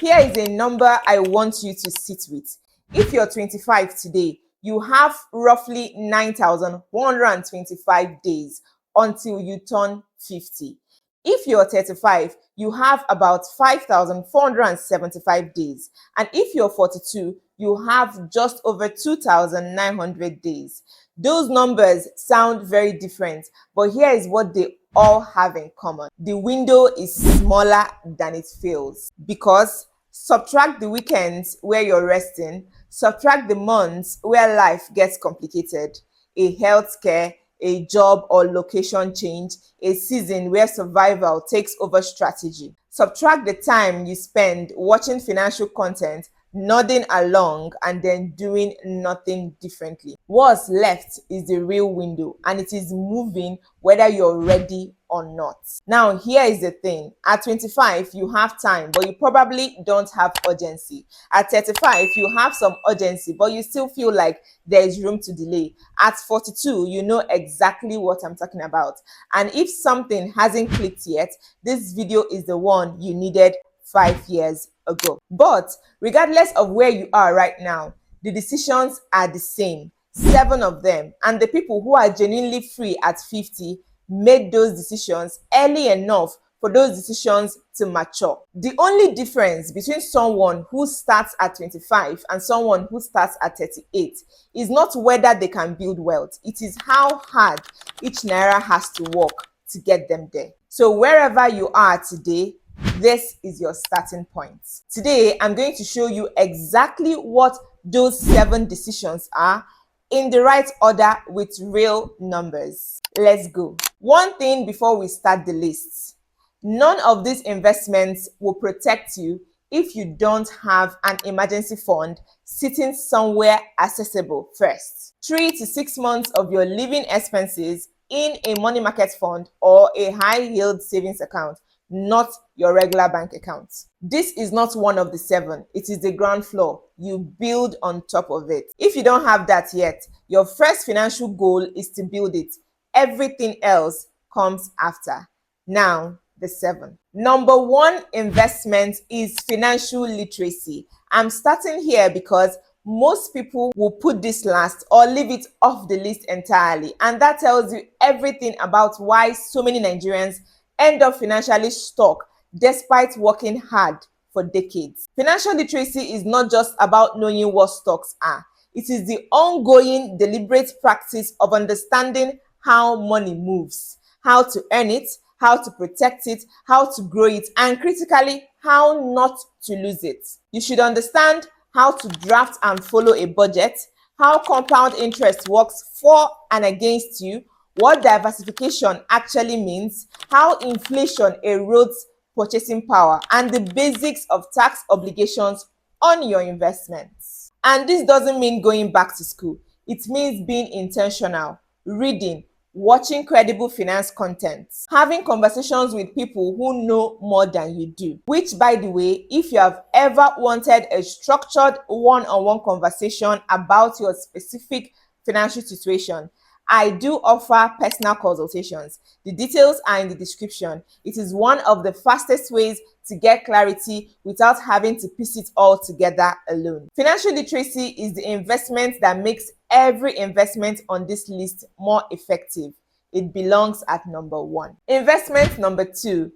Here is a number I want you to sit with. If you're 25 today, you have roughly 9,125 days until you turn 50. If you're 35, you have about 5,475 days. And if you're 42, you have just over 2,900 days. Those numbers sound very different, but here is what they all have in common. The window is smaller than it feels, because subtract the weekends where you're resting, subtract the months where life gets complicated, a healthcare, a job or location change, a season where survival takes over strategy. Subtract the time you spend watching financial content, nodding along, and then doing nothing differently. What's left is the real window, and it is moving whether you're ready or not. Now, here is the thing. At 25, you have time, but you probably don't have urgency. At 35, you have some urgency, but you still feel like there is room to delay. At 42, you know exactly what I'm talking about. And if something hasn't clicked yet, this video is the one you needed 5 years ago. But regardless of where you are right now, the decisions are the same, 7 of them. And the people who are genuinely free at 50 made those decisions early enough for those decisions to mature. The only difference between someone who starts at 25 and someone who starts at 38 is not whether they can build wealth. It is how hard each naira has to work to get them there. So wherever you are today, this is your starting point. Today, I'm going to show you exactly what those 7 decisions are in the right order with real numbers. Let's go. One thing before we start the list. None of these investments will protect you if you don't have an emergency fund sitting somewhere accessible first. 3 to 6 months of your living expenses in a money market fund or a high-yield savings account, not your regular bank account. This is not one of the 7. It is the ground floor. You build on top of it. If you don't have that yet, your first financial goal is to build it. Everything else comes after. Now, the 7. Number 1 investment is financial literacy. I'm starting here because most people will put this last or leave it off the list entirely. And that tells you everything about why so many Nigerians end up financially stuck despite working hard for decades. Financial literacy is not just about knowing what stocks are. It is the ongoing, deliberate practice of understanding how money moves, how to earn it, how to protect it, how to grow it, and critically, how not to lose it. You should understand how to draft and follow a budget, how compound interest works for and against you, what diversification actually means, how inflation erodes purchasing power, and the basics of tax obligations on your investments. And this doesn't mean going back to school. It means being intentional, reading, watching credible finance content, having conversations with people who know more than you do. Which, by the way, if you have ever wanted a structured one-on-one conversation about your specific financial situation, I do offer personal consultations. The details are in the description. It is one of the fastest ways to get clarity without having to piece it all together alone. Financial literacy is the investment that makes every investment on this list more effective. It belongs at number 1. Investment number 2,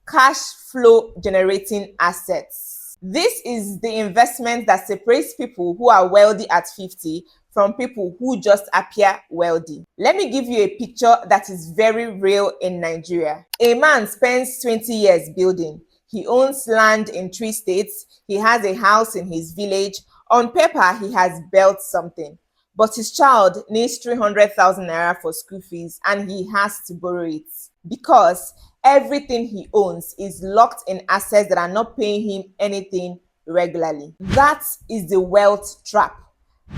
cash flow generating assets. This is the investment that separates people who are wealthy at 50 from people who just appear wealthy. Let me give you a picture that is very real in Nigeria. A man spends 20 years building. He owns land in 3 states. He has a house in his village. On paper, he has built something. But his child needs 300,000 naira for school fees, and he has to borrow it because everything he owns is locked in assets that are not paying him anything regularly. That is the wealth trap.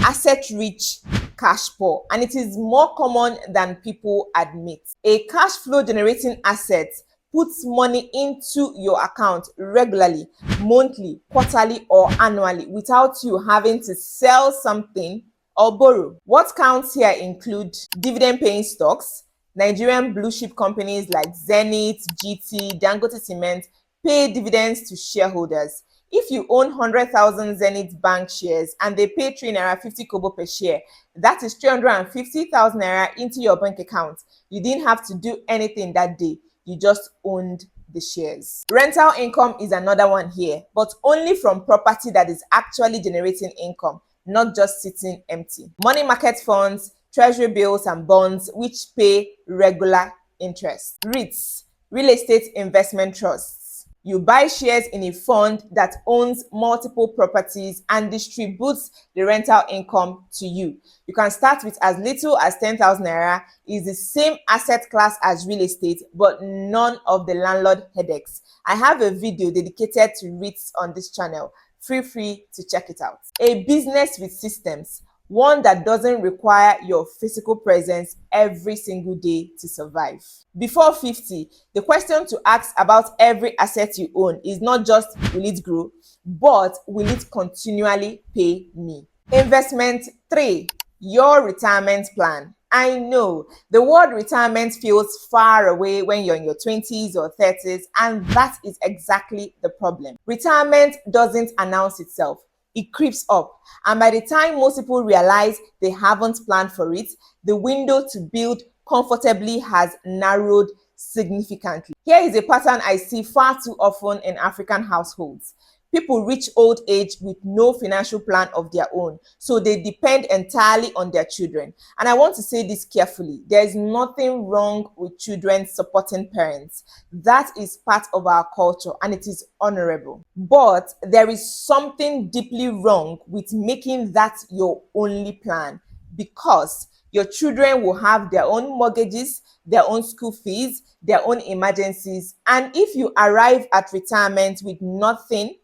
Asset rich, cash poor, and it is more common than people admit. A cash flow generating asset puts money into your account regularly, monthly, quarterly, or annually without you having to sell something or borrow. What counts here include dividend paying stocks. Nigerian blue chip companies like Zenith, GT, Dangote Cement pay dividends to shareholders. If you own 100,000 Zenith Bank shares and they pay 3 naira 50 kobo per share, that is 350,000 naira into your bank account. You didn't have to do anything that day. You just owned the shares. Rental income is another one here, but only from property that is actually generating income, not just sitting empty. Money market funds, treasury bills and bonds which pay regular interest. REITs, real estate investment trusts. You buy shares in a fund that owns multiple properties and distributes the rental income to you. You can start with as little as 10,000 naira. It's the same asset class as real estate, but none of the landlord headaches. I have a video dedicated to REITs on this channel. Feel free to check it out. A business with systems, one that doesn't require your physical presence every single day to survive. Before 50, the question to ask about every asset you own is not just will it grow, but will it continually pay me? Investment 3, your retirement plan. I know the word retirement feels far away when you're in your 20s or 30s, and that is exactly the problem. Retirement doesn't announce itself. It creeps up, and by the time most people realize they haven't planned for it, the window to build comfortably has narrowed significantly. Here is a pattern I see far too often in African households. People reach old age with no financial plan of their own, so they depend entirely on their children. And I want to say this carefully. There is nothing wrong with children supporting parents. That is part of our culture and it is honorable. But there is something deeply wrong with making that your only plan, because your children will have their own mortgages, their own school fees, their own emergencies. And if you arrive at retirement with nothing,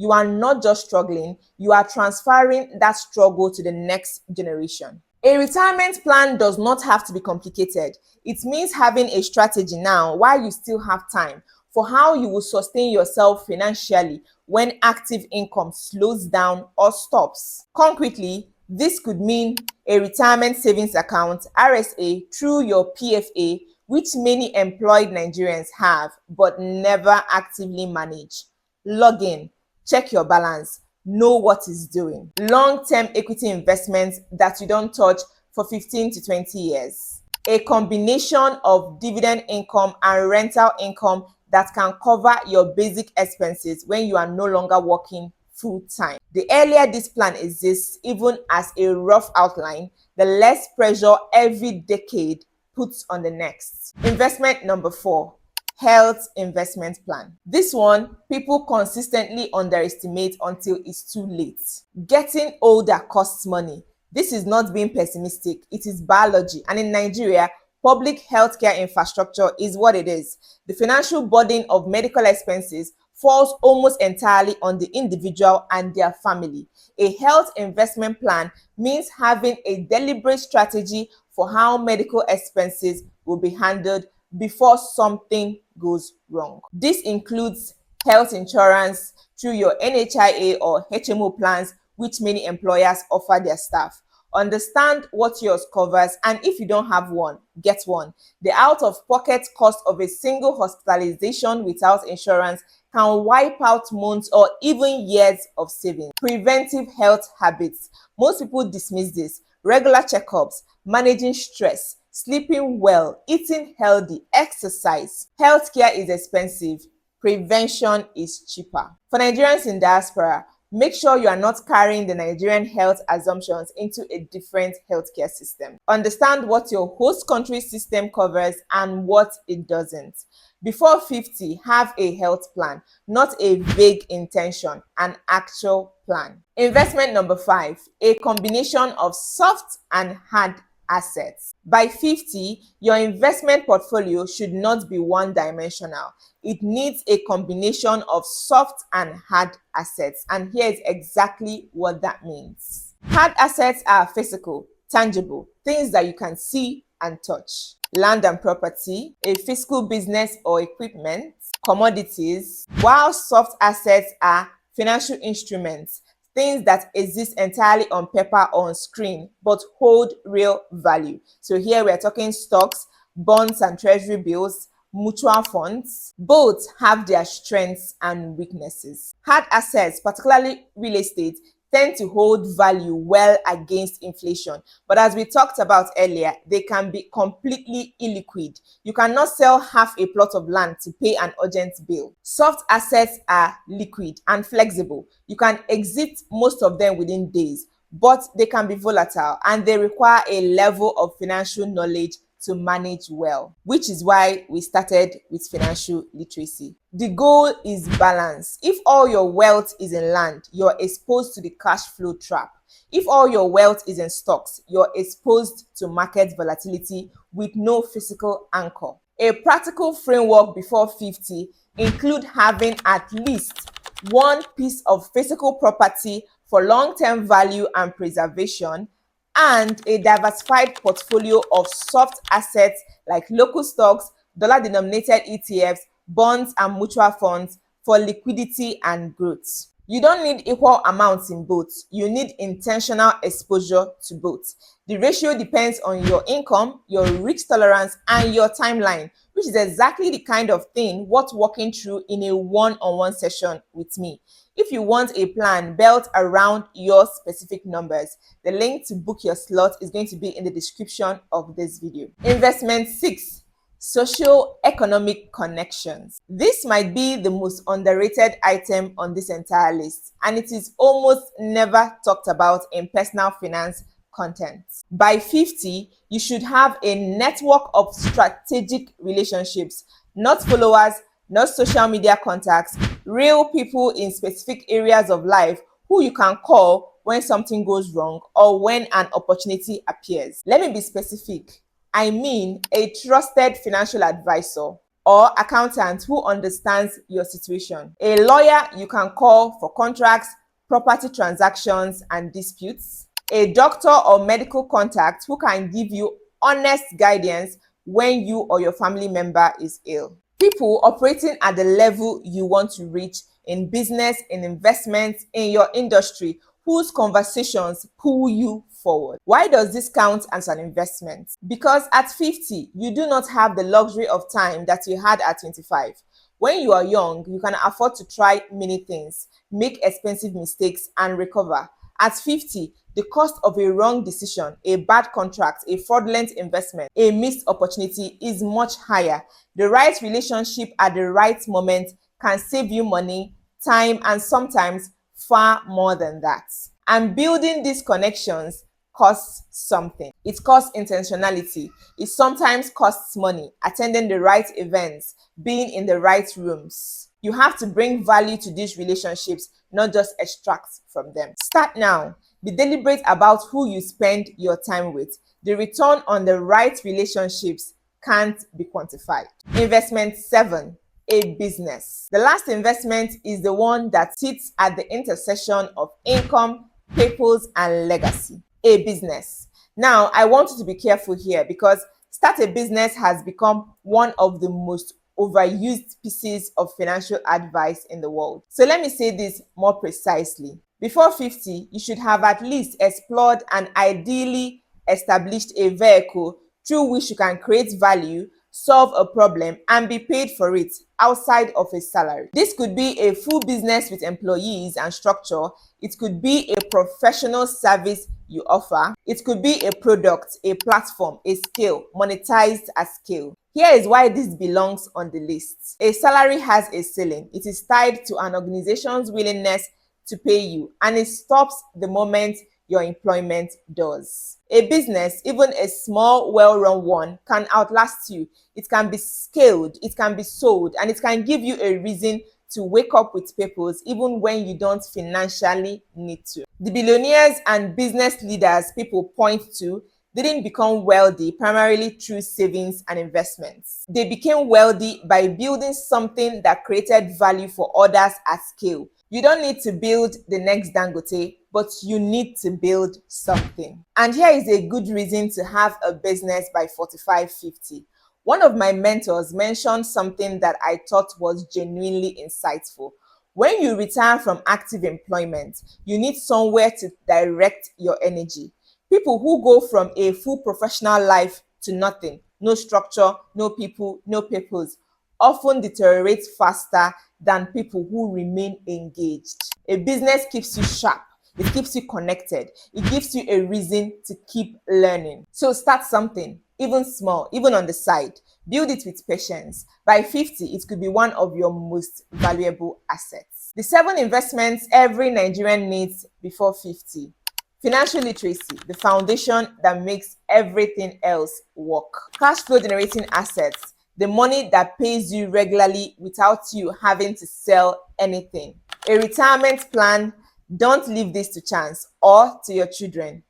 you are not just struggling, you are transferring that struggle to the next generation. A retirement plan does not have to be complicated. It means having a strategy now while you still have time for how you will sustain yourself financially when active income slows down or stops. Concretely, this could mean a retirement savings account, RSA, through your PFA, which many employed Nigerians have but never actively manage. Log in, check your balance, know what it's doing. Long-term equity investments that you don't touch for 15 to 20 years. A combination of dividend income and rental income that can cover your basic expenses when you are no longer working full-time. The earlier this plan exists, even as a rough outline, the less pressure every decade puts on the next. Investment number 4. Health investment plan. This one, people consistently underestimate until it's too late. Getting older costs money. This is not being pessimistic, it is biology. And in Nigeria, public healthcare infrastructure is what it is. The financial burden of medical expenses falls almost entirely on the individual and their family. A health investment plan means having a deliberate strategy for how medical expenses will be handled before something goes wrong. This includes health insurance through your NHIA or HMO plans, which many employers offer their staff. Understand what yours covers, and if you don't have one, get one. The out-of-pocket cost of a single hospitalization without insurance can wipe out months or even years of savings. Preventive health habits. Most people dismiss this. Regular checkups, managing stress, sleeping well, eating healthy, exercise. Healthcare is expensive. Prevention is cheaper. For Nigerians in diaspora, make sure you are not carrying the Nigerian health assumptions into a different healthcare system. Understand what your host country's system covers and what it doesn't. Before 50, have a health plan, not a vague intention, an actual plan. Investment number 5, a combination of soft and hard assets. By 50, your investment portfolio should not be one-dimensional. It needs a combination of soft and hard assets. And here is exactly what that means. Hard assets are physical, tangible, things that you can see and touch. Land and property, a physical business or equipment, commodities, while soft assets are financial instruments, things that exist entirely on paper or on screen but hold real value. So here we're talking stocks, bonds and treasury bills, mutual funds. Both have their strengths and weaknesses. Hard assets, particularly real estate, tend to hold value well against inflation. But as we talked about earlier, they can be completely illiquid. You cannot sell half a plot of land to pay an urgent bill. Soft assets are liquid and flexible. You can exit most of them within days, but they can be volatile and they require a level of financial knowledge to manage well, which is why we started with financial literacy. The goal is balance. If all your wealth is in land, you're exposed to the cash flow trap. If all your wealth is in stocks, you're exposed to market volatility with no physical anchor. A practical framework before 50 include having at least one piece of physical property for long-term value and preservation, and a diversified portfolio of soft assets like local stocks, dollar-denominated ETFs, bonds, and mutual funds for liquidity and growth. You don't need equal amounts in both. You need intentional exposure to both. The ratio depends on your income, your risk tolerance, and your timeline, which is exactly the kind of thing worth walking through in a one-on-one session with me. If you want a plan built around your specific numbers, the link to book your slot is going to be in the description of this video. Investment 6. Socio-economic connections. This might be the most underrated item on this entire list, and it is almost never talked about in personal finance content. By 50, you should have a network of strategic relationships, not followers, not social media contacts, real people in specific areas of life who you can call when something goes wrong or when an opportunity appears. Let me be specific. I mean a trusted financial advisor or accountant who understands your situation. A lawyer you can call for contracts, property transactions, and disputes. A doctor or medical contact who can give you honest guidance when you or your family member is ill. People operating at the level you want to reach in business, in investments, in your industry, whose conversations pull you forward. Why does this count as an investment? Because at 50, you do not have the luxury of time that you had at 25. When you are young, you can afford to try many things, make expensive mistakes, and recover. At 50, the cost of a wrong decision, a bad contract, a fraudulent investment, a missed opportunity is much higher. The right relationship at the right moment can save you money, time, and sometimes far more than that. And building these connections costs something. It costs intentionality. It sometimes costs money, attending the right events, being in the right rooms. You have to bring value to these relationships, not just extract from them. Start now. Be deliberate about who you spend your time with. The return on the right relationships can't be quantified. Investment 7. A business. The last investment is the one that sits at the intersection of income, purpose, and legacy. A business. Now, I want you to be careful here because start a business has become one of the most overused pieces of financial advice in the world. So let me say this more precisely. Before 50, you should have at least explored and ideally established a vehicle through which you can create value, solve a problem, and be paid for it outside of a salary. This could be a full business with employees and structure. It could be a professional service you offer. It could be a product, a platform, a skill, monetized at scale. Here is why this belongs on the list. A salary has a ceiling. It is tied to an organization's willingness to pay you, and it stops the moment your employment does. A business, even a small, well-run one, can outlast you. It can be scaled, it can be sold, and it can give you a reason to wake up with purpose even when you don't financially need to. The billionaires and business leaders people point to didn't become wealthy primarily through savings and investments. They became wealthy by building something that created value for others at scale. You don't need to build the next Dangote, but you need to build something. And here is a good reason to have a business by 45, 50. One of my mentors mentioned something that I thought was genuinely insightful. When you retire from active employment, you need somewhere to direct your energy. People who go from a full professional life to nothing no structure, no people, no purpose, often deteriorate faster than people who remain engaged. A business keeps you sharp. It keeps you connected. It gives you a reason to keep learning. So start something, even small, even on the side. Build it with patience. By 50, it could be one of your most valuable assets. The 7 investments every Nigerian needs before 50. Financial literacy, the foundation that makes everything else work. Cash flow generating assets, the money that pays you regularly without you having to sell anything. A retirement plan, don't leave this to chance or to your children.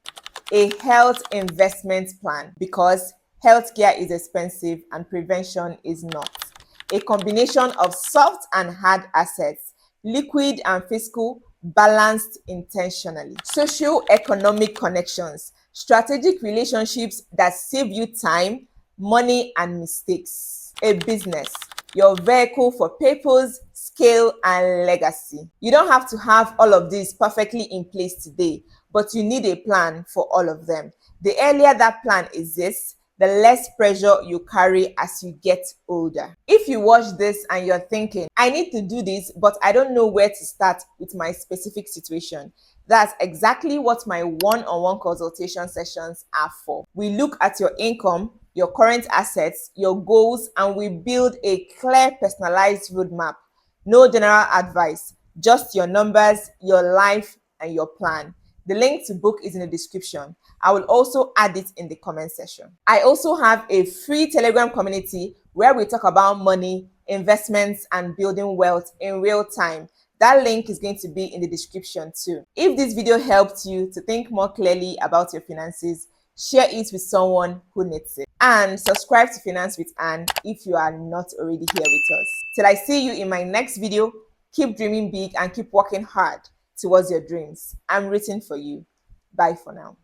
A health investment plan, because healthcare is expensive and prevention is not. A combination of soft and hard assets, liquid and fiscal, balanced intentionally. Socio-economic connections, strategic relationships that save you time, money, and mistakes. A business, your vehicle for purpose, scale, and legacy. You don't have to have all of these perfectly in place today, but you need a plan for all of them. The earlier that plan exists, the less pressure you carry as you get older. If you watch this and you're thinking, I need to do this, but I don't know where to start with my specific situation, that's exactly what my one-on-one consultation sessions are for. We look at your income, your current assets, your goals, and we build a clear, personalized roadmap. No general advice, just your numbers, your life, and your plan. The link to book is in the description. I will also add it in the comment section. I also have a free Telegram community where we talk about money, investments, and building wealth in real time. That link is going to be in the description too. If this video helped you to think more clearly about your finances, share it with someone who needs it. And subscribe to Finance with Anne if you are not already here with us. Till I see you in my next video, keep dreaming big and keep working hard towards your dreams. I'm rooting for you. Bye for now.